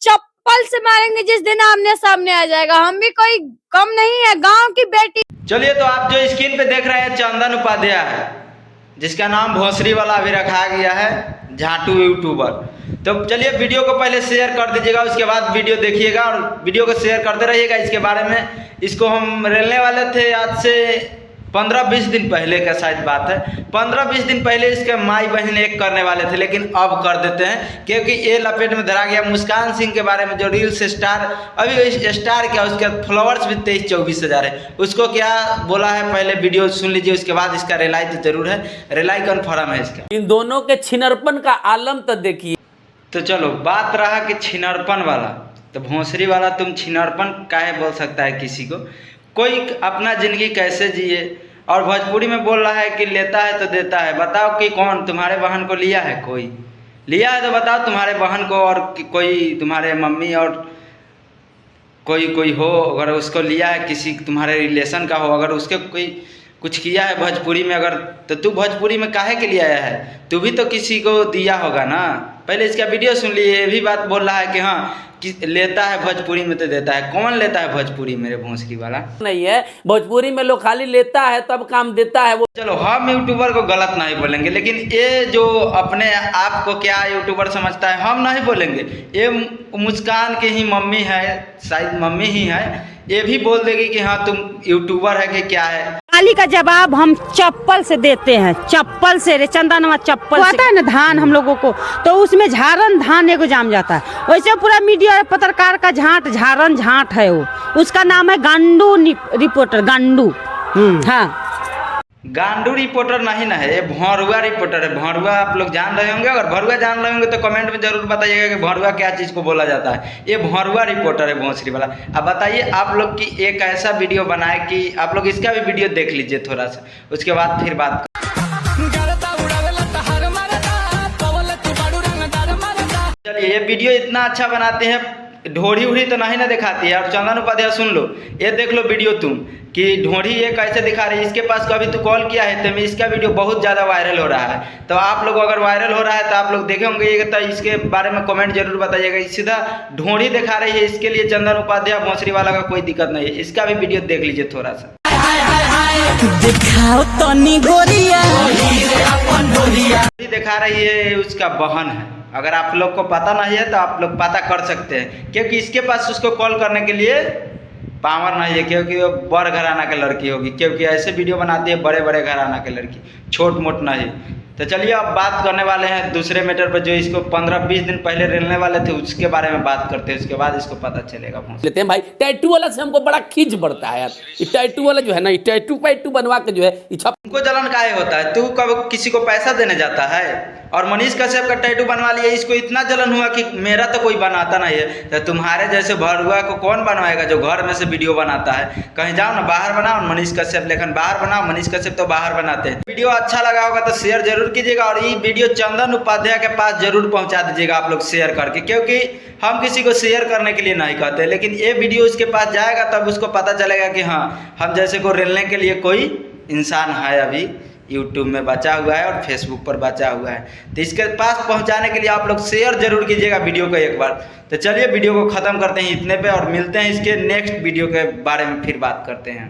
चप्पल से मारेंगे जिस दिन आमने सामने आ जाएगा। हम भी कोई कम नहीं है, गांव की बेटी। चलिए, तो आप जो स्क्रीन पे देख रहे हैं चंदन उपाध्याय है, जिसका नाम भोसरी वाला अभी रखा गया है, झाटू यूट्यूबर। तो चलिए वीडियो को पहले शेयर कर दीजिएगा, उसके बाद वीडियो देखिएगा और वीडियो को शेयर करते रहिएगा। इसके बारे में इसको हम रेलने वाले थे आज से 15-20 दिन पहले का शायद बात है। 15-20 दिन पहले इसके माई बहन एक करने वाले थे, लेकिन अब कर देते हैं क्योंकि ये लपेट में धरा गया। मुस्कान सिंह के बारे में, जो रील्स स्टार, अभी स्टार क्या, उसके फॉलोअर्स भी 23-24 हज़ार है। उसको क्या बोला है पहले वीडियो सुन लीजिए, उसके बाद इसका रिलाई तो जरूर है, रिलाई कन्फर्म है इसका। इन दोनों के छिनरपन का आलम तो देखिए। तो चलो, बात रहा कि छिनरपन वाला, तो भोंसरी वाला तुम छिनरपन काहे बोल सकता है किसी को? कोई अपना ज़िंदगी कैसे जिए, और भोजपुरी में बोल रहा है कि लेता है तो देता है। बताओ कि कौन तुम्हारे बहन को लिया है? कोई लिया है तो बताओ तुम्हारे बहन को, और कोई तुम्हारे मम्मी और कोई हो अगर उसको लिया है, किसी तुम्हारे रिलेशन का हो, अगर उसके कोई कुछ किया है भोजपुरी में अगर, तो तू भोजपुरी में काहे के लिए आया है? तू भी तो किसी को दिया होगा ना। पहले इसका वीडियो सुन लिए। ये भी बात बोल रहा है कि हाँ कि लेता है भोजपुरी में तो देता है। कौन लेता है भोजपुरी? मेरे भोंसरी वाला नहीं है। भोजपुरी में लोग खाली लेता है तब काम देता है वो। चलो, हम यूट्यूबर को गलत नहीं बोलेंगे, लेकिन ये जो अपने आप को क्या यूट्यूबर समझता है, हम नहीं बोलेंगे। ये मुस्कान की ही मम्मी है, शायद मम्मी ही है, ये भी बोल देगी कि हाँ तुम यूट्यूबर है कि क्या है। गाली का जवाब हम चप्पल से देते हैं, चप्पल से। रे चंदनवा चप्पल आता है ना धान हम लोगों को, तो उसमें झारन धान एगो जाम जाता है। वैसे पूरा मीडिया पत्रकार का झारन झाट है वो। उसका नाम है गांडू रिपोर्टर, गांडू। हाँ, गांडू रिपोर्टर नहीं ना है, ये भौरुआ रिपोर्टर है। भौरुआ आप लोग जान रहे होंगे, अगर भौरुआ जान रहे होंगे तो कमेंट में जरूर बताइएगा कि भौरुआ क्या चीज़ को बोला जाता है। ये भौरुआ रिपोर्टर है, भोंसरी वाला। अब बताइए आप लोग की एक ऐसा वीडियो बनाए कि आप लोग इसका भी वीडियो देख लीजिए थोड़ा सा, उसके बाद फिर बात। चलिए, ये वीडियो इतना अच्छा बनाते हैं, ढोड़ी उड़ी तो नहीं ना दिखाती है। और चंदन उपाध्याय सुन लो, ये देख लो वीडियो तुम कि ढोड़ी ये कैसे दिखा रही है। इसके पास कभी तो कॉल किया है, तो इसका वीडियो बहुत ज़्यादा वायरल हो रहा है। तो आप लोग अगर वायरल हो रहा है तो आप लोग देखे होंगे, तो इसके बारे में कमेंट जरूर बताइएगा। सीधा ढोड़ी दिखा रही है, इसके लिए चंदन उपाध्याय भोंसरी वाला का कोई दिक्कत नहीं है। इसका भी वीडियो देख लीजिए थोड़ा सा। दिखाओ तनी गोरिया, दिखा रही है, उसका बहन है। अगर आप लोग को पता नहीं है तो आप लोग पता कर सकते हैं, क्योंकि इसके पास उसको कॉल करने के लिए पावर नहीं है, क्योंकि वो बड़ घराना की लड़की होगी। क्योंकि ऐसे वीडियो बनाती है बड़े बड़े घराना की लड़की, छोट मोट नहीं। तो चलिए, अब बात करने वाले हैं दूसरे मैटर पर, जो इसको 15-20 दिन पहले रेलने वाले थे, उसके बारे में बात करते हैं। उसके बाद इसको पता चलेगा। लेते हैं भाई। टैटू वाला से हमको बड़ा खींच बढ़ता है यार। ये टैटू वाला जो है ना, ये टैटू बनवा के जो है तुमको जलन काहे होता है? तू कब किसी को पैसा देने जाता है? और मनीष कश्यप का टैटू बनवा लिया, इसको इतना जलन हुआ कि मेरा तो कोई बनाता नहीं है। तो तुम्हारे जैसे भरुआ को कौन बनवाएगा जो घर में से वीडियो बनाता है? कहीं जाओ ना, बाहर बनाओ मनीष कश्यप, लेकिन बाहर बनाओ। मनीष कश्यप तो बाहर बनाते हैं। वीडियो अच्छा लगा होगा तो शेयर जरूर कीजिएगा, और ये वीडियो चंदन उपाध्याय के पास जरूर पहुंचा दीजिएगा आप लोग शेयर करके, क्योंकि हम किसी को शेयर करने के लिए नहीं कहते, लेकिन ये वीडियो उसके पास जाएगा तब उसको पता चलेगा कि हाँ, हम जैसे को रेलने के लिए कोई इंसान है अभी यूट्यूब में बचा हुआ है और फेसबुक पर बचा हुआ है। तो इसके पास पहुंचाने के लिए आप लोग शेयर जरूर कीजिएगा वीडियो को एक बार। तो चलिए, वीडियो को ख़त्म करते हैं इतने पे, और मिलते हैं इसके नेक्स्ट वीडियो के बारे में, फिर बात करते हैं।